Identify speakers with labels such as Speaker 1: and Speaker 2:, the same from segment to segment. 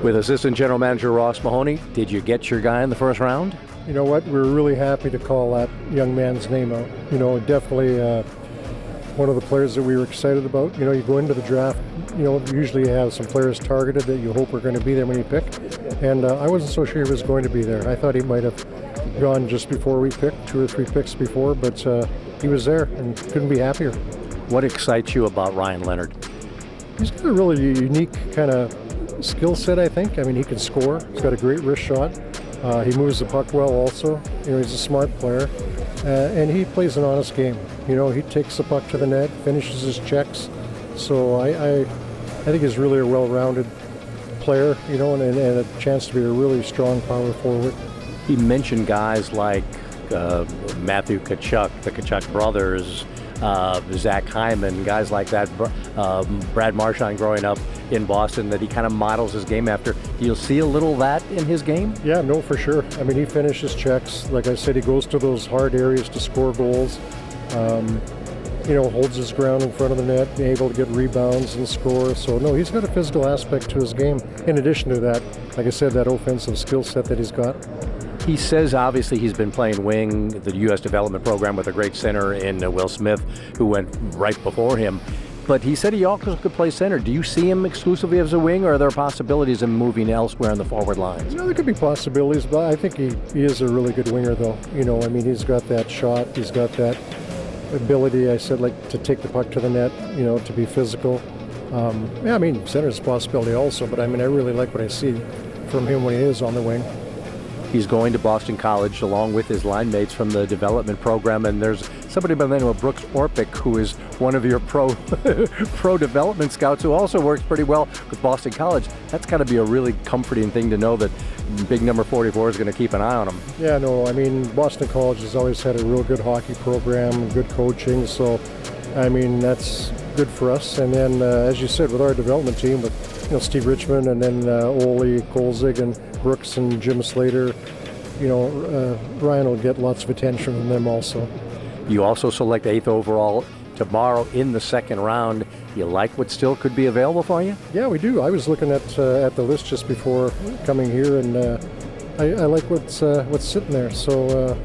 Speaker 1: with Assistant General Manager Ross Mahoney. Did you get your guy in the first round?
Speaker 2: You know what? We're really happy to call that young man's name out. You know, definitely one of the players that we were excited about. You know, you go into the draft, you know, usually you have some players targeted that you hope are going to be there when you pick. And I wasn't so sure he was going to be there. I thought he might have gone just before we picked, 2 or 3 picks before, but he was there and couldn't be happier.
Speaker 1: What excites you about Ryan Leonard?
Speaker 2: He's got a really unique kind of skill set, I think. I mean, he can score. He's got a great wrist shot. He moves the puck well also. You know, he's a smart player. And he plays an honest game. You know, he takes the puck to the net, finishes his checks. So I think he's really a well-rounded player, you know, and a chance to be a really strong power forward.
Speaker 1: He mentioned guys like Matthew Tkachuk, the Tkachuk brothers, Zach Hyman, guys like that, Brad Marchand growing up in Boston, that he kind of models his game after. Do you see a little of that in his game?
Speaker 2: Yeah, no, for sure. I mean, he finishes checks. Like I said, he goes to those hard areas to score goals. You know, holds his ground in front of the net, able to get rebounds and score. So, no, he's got a physical aspect to his game. In addition to that, like I said, that offensive skill set that he's got.
Speaker 1: He says obviously he's been playing wing, the U.S. development program with a great center in Will Smith, who went right before him. But he said he also could play center. Do you see him exclusively as a wing, or are there possibilities of moving elsewhere in the forward lines?
Speaker 2: You know, there could be possibilities, but I think he is a really good winger, though. You know, I mean, he's got that shot. He's got that ability, I said, like to take the puck to the net, you know, to be physical. Yeah, I mean, center's a possibility also, but I mean, I really like what I see from him when he is on the wing.
Speaker 1: He's going to Boston College along with his line mates from the development program, and there's somebody by the name of Brooks Orpik, who is one of your pro development scouts, who also works pretty well with Boston College. That's got to be a really comforting thing to know that big number 44 is going to keep an eye on him.
Speaker 2: Yeah, no, I mean, Boston College has always had a real good hockey program, good coaching, so I mean, that's good for us. And then, as you said, with our development team, with Steve Richmond and then Ole Kolzig and Brooks and Jim Slater, you know, Ryan will get lots of attention from them also.
Speaker 1: You also select 8th overall tomorrow in the second round. You like what still could be available for you?
Speaker 2: Yeah, we do. I was looking at the list just before coming here, and I like what's sitting there. So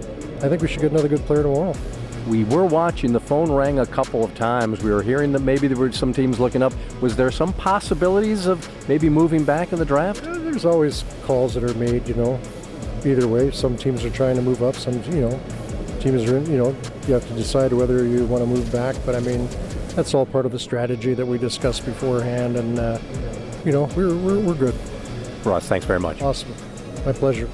Speaker 2: I think we should get another good player tomorrow.
Speaker 1: We were watching. The phone rang a couple of times. We were hearing that maybe there were some teams looking up. Was there some possibilities of maybe moving back in the draft?
Speaker 2: There's always calls that are made, you know, either way. Some teams are trying to move up. Some, you know, teams are, you know, you have to decide whether you want to move back. But I mean, that's all part of the strategy that we discussed beforehand. And, you know, we're good.
Speaker 1: Ross, thanks very much.
Speaker 2: Awesome. My pleasure.